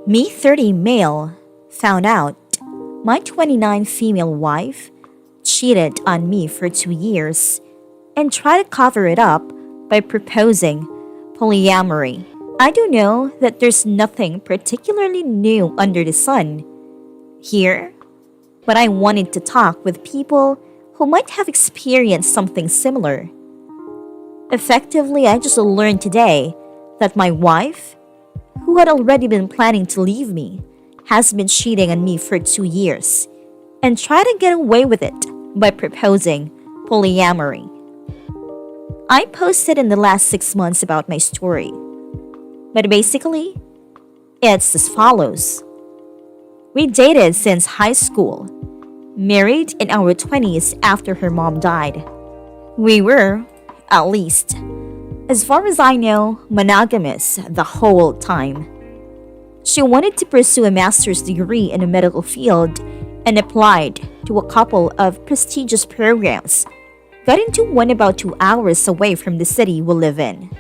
Me 30 male found out my 29 female wife cheated on me for 2 years and tried to cover it up by proposing polyamory. I do know that there's nothing particularly new under the sun here, but I wanted to talk with people who might have experienced something similar. Effectively, I just learned today that my wife, who had already been planning to leave me, has been cheating on me for 2 years and tried to get away with it by proposing polyamory. I posted in the last 6 months about my story, but basically, it's as follows. We dated since high school, married in our 20s after her mom died. We were, at least, as far as I know, monogamous the whole time. She wanted to pursue a master's degree in the medical field and applied to a couple of prestigious programs. Got into one about 2 hours away from the city we live in.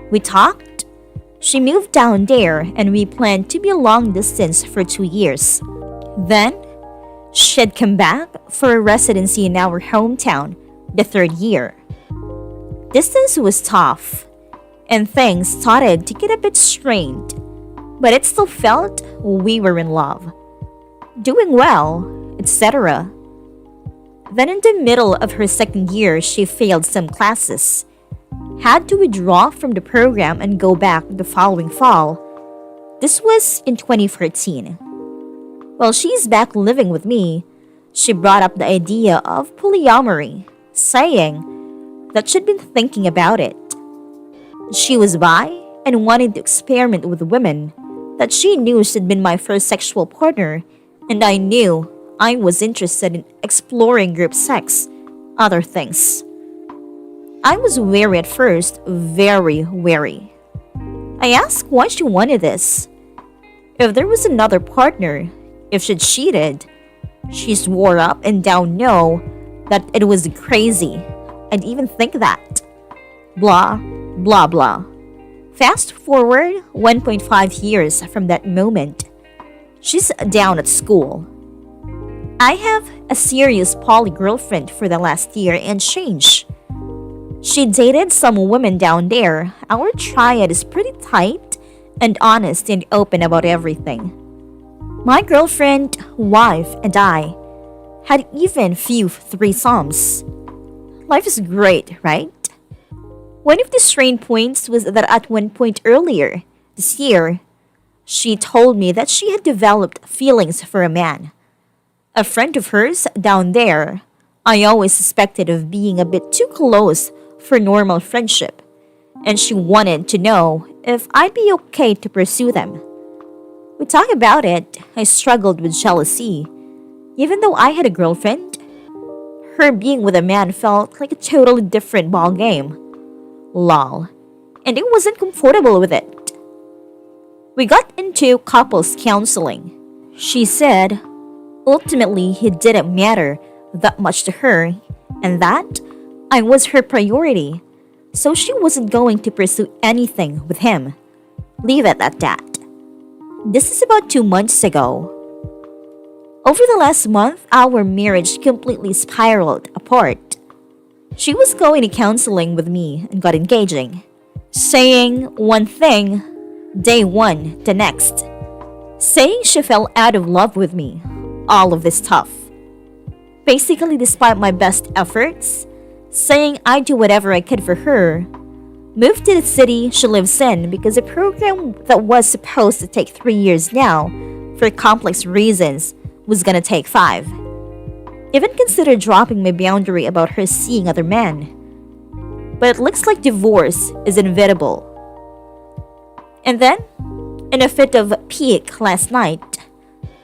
We talked. She moved down there and we planned to be long distance for 2 years. Then, she'd come back for a residency in our hometown the third year. Distance was tough, and things started to get a bit strained, but it still felt we were in love, doing well, etc. Then in the middle of her second year, she failed some classes, had to withdraw from the program and go back the following fall. This was in 2014. While she's back living with me, she brought up the idea of polyamory, saying that she'd been thinking about it. She was bi and wanted to experiment with women, that she knew she'd been my first sexual partner, and I knew I was interested in exploring group sex, other things. I was wary at first, very wary. I asked why she wanted this. If there was another partner, if she'd cheated, she swore up and down no, that it was crazy. I'd even think that. Blah, blah, blah. Fast forward 1.5 years from that moment. She's down at school. I have a serious poly girlfriend for the last year and change. She dated some women down there. Our triad is pretty tight and honest and open about everything. My girlfriend, wife, and I had even few threesomes. Life is great, right? One of the strain points was that at one point earlier this year, she told me that she had developed feelings for a man. A friend of hers down there, I always suspected of being a bit too close for normal friendship, and she wanted to know if I'd be okay to pursue them. We talked about it. I struggled with jealousy. Even though I had a girlfriend, her being with a man felt like a totally different ballgame. Lol. And I wasn't comfortable with it. We got into couples counseling. She said, ultimately, he didn't matter that much to her, and that I was her priority, so she wasn't going to pursue anything with him. Leave it at that. This is about 2 months ago. Over the last month, our marriage completely spiraled apart. She was going to counseling with me and got engaging, saying one thing, day one, the next. Saying she fell out of love with me. All of this stuff. Basically, despite my best efforts, saying I'd do whatever I could for her. Moved to the city she lives in because a program that was supposed to take 3 years now, for complex reasons, was gonna take 5. Even considered dropping my boundary about her seeing other men. But it looks like divorce is inevitable. And then, in a fit of pique last night,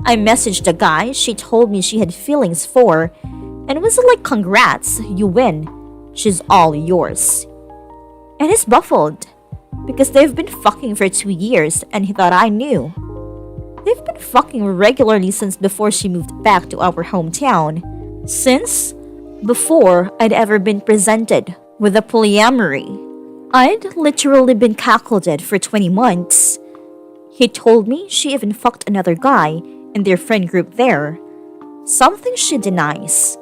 I messaged a guy she told me she had feelings for, and was like, congrats, you win. She's all yours. And he's baffled, because they've been fucking for 2 years and he thought I knew. They've been fucking regularly since before she moved back to our hometown. Since before I'd ever been presented with a polyamory. I'd literally been cuckolded for 20 months. He told me she even fucked another guy in their friend group there, something she denies.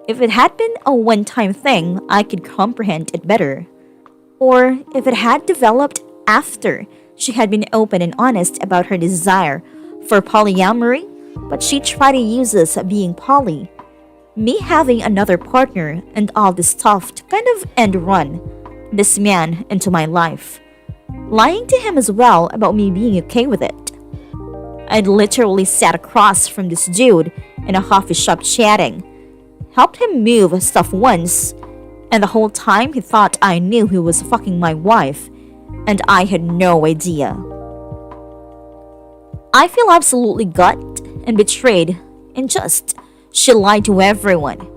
If it had been a one-time thing, I could comprehend it better. Or if it had developed after she had been open and honest about her desire for polyamory, but she tried to use us being poly, me having another partner, and all this stuff to kind of end run this man into my life, lying to him as well about me being okay with it. I'd literally sat across from this dude in a coffee shop chatting, helped him move stuff once, and the whole time he thought I knew he was fucking my wife, and I had no idea. I feel absolutely gut and betrayed, and just, she lied to everyone.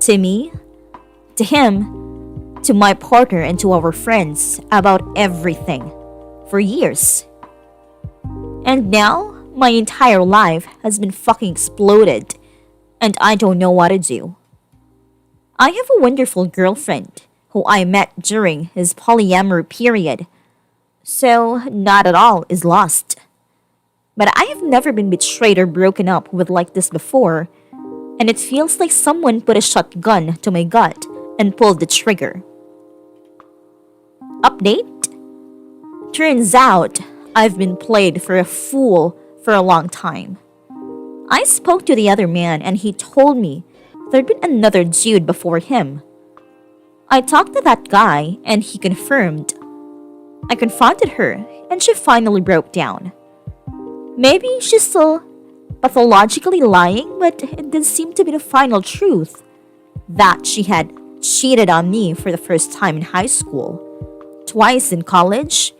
To me, to him, to my partner, and to our friends about everything for years. And now, my entire life has been fucking exploded, and I don't know what to do. I have a wonderful girlfriend who I met during his polyamory period, so not at all is lost. But I have never been betrayed or broken up with like this before, and it feels like someone put a shotgun to my gut and pulled the trigger. Update? Turns out I've been played for a fool for a long time. I spoke to the other man and he told me there'd been another dude before him. I talked to that guy and he confirmed. I confronted her and she finally broke down. Maybe she's still pathologically lying, but it did seem to be the final truth that she had cheated on me for the first time in high school, twice in college,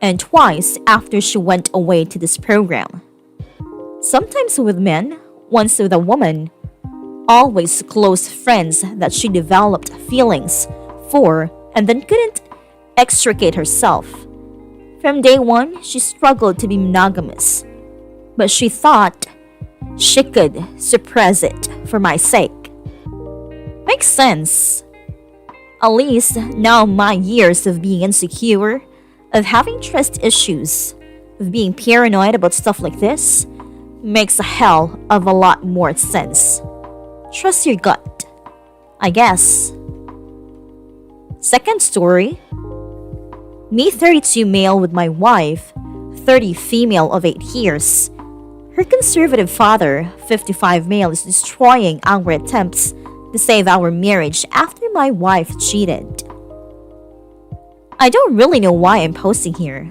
and twice after she went away to this program. Sometimes with men, once with a woman, always close friends that she developed feelings for and then couldn't extricate herself. From day one, she struggled to be monogamous, but she thought she could suppress it for my sake. Makes sense. At least now my years of being insecure, of having trust issues, of being paranoid about stuff like this, makes a hell of a lot more sense. Trust your gut, I guess. Second story. Me 32 male with my wife, 30 female of 8 years. Her conservative father, 55 male, is destroying our attempts to save our marriage after my wife cheated. I don't really know why I'm posting here,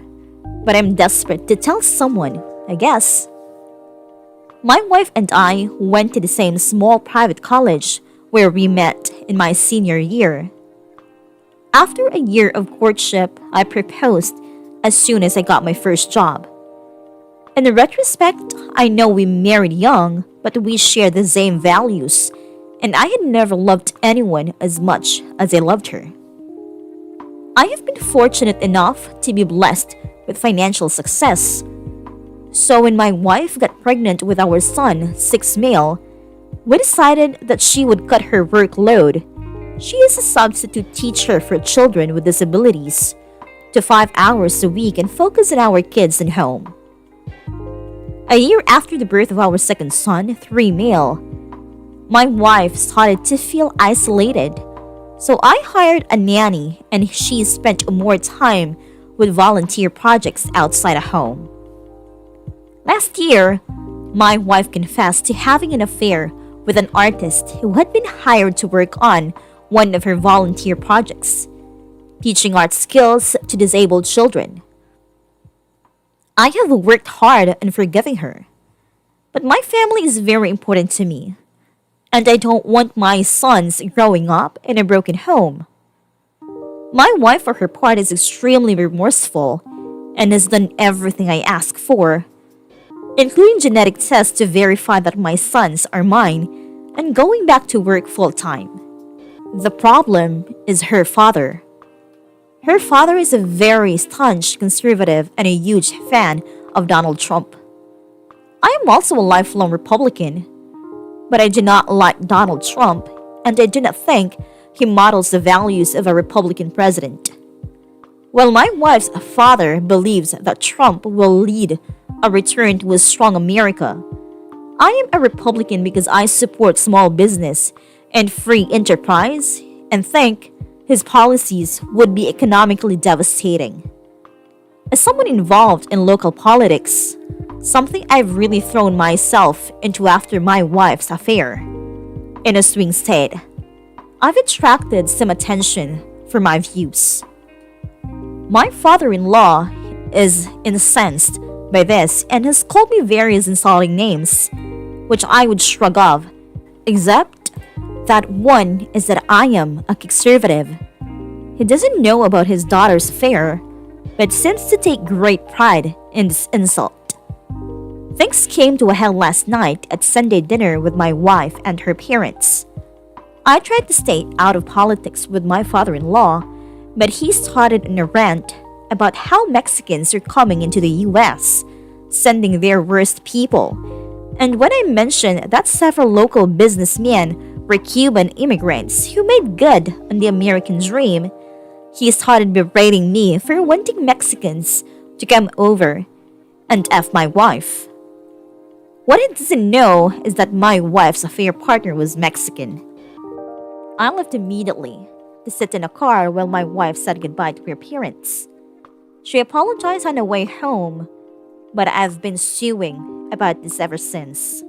but I'm desperate to tell someone, I guess. My wife and I went to the same small private college where we met in my senior year. After a year of courtship, I proposed as soon as I got my first job. In retrospect, I know we married young, but we shared the same values, and I had never loved anyone as much as I loved her. I have been fortunate enough to be blessed with financial success. So when my wife got pregnant with our son, 6 male, we decided that she would cut her workload. She is a substitute teacher for children with disabilities, to 5 hours a week and focus on our kids and home. A year after the birth of our second son, 3 male, my wife started to feel isolated. So I hired a nanny and she spent more time with volunteer projects outside of home. Last year, my wife confessed to having an affair with an artist who had been hired to work on one of her volunteer projects, teaching art skills to disabled children. I have worked hard on forgiving her, but my family is very important to me, and I don't want my sons growing up in a broken home. My wife, for her part, is extremely remorseful and has done everything I ask for, including genetic tests to verify that my sons are mine and going back to work full-time. The problem is her father. Her father is a very staunch conservative and a huge fan of Donald Trump. I am also a lifelong Republican, but I do not like Donald Trump, and I do not think he models the values of a Republican president. While my wife's father believes that Trump will lead a return to a strong America, I am a Republican because I support small business and free enterprise and think his policies would be economically devastating. As someone involved in local politics, something I've really thrown myself into after my wife's affair, in a swing state, I've attracted some attention for my views. My father in law is incensed by this and has called me various insulting names, which I would shrug off, except that one is that I am a conservative. He doesn't know about his daughter's affair, but seems to take great pride in this insult. Things came to a head last night at Sunday dinner with my wife and her parents. I tried to stay out of politics with my father-in-law, but he started in a rant about how Mexicans are coming into the US, sending their worst people. And when I mentioned that several local businessmen were Cuban immigrants who made good on the American dream, he started berating me for wanting Mexicans to come over and F my wife. What he doesn't know is that my wife's affair partner was Mexican. I left immediately to sit in a car while my wife said goodbye to her parents. She apologized on the way home, but I've been stewing about this ever since.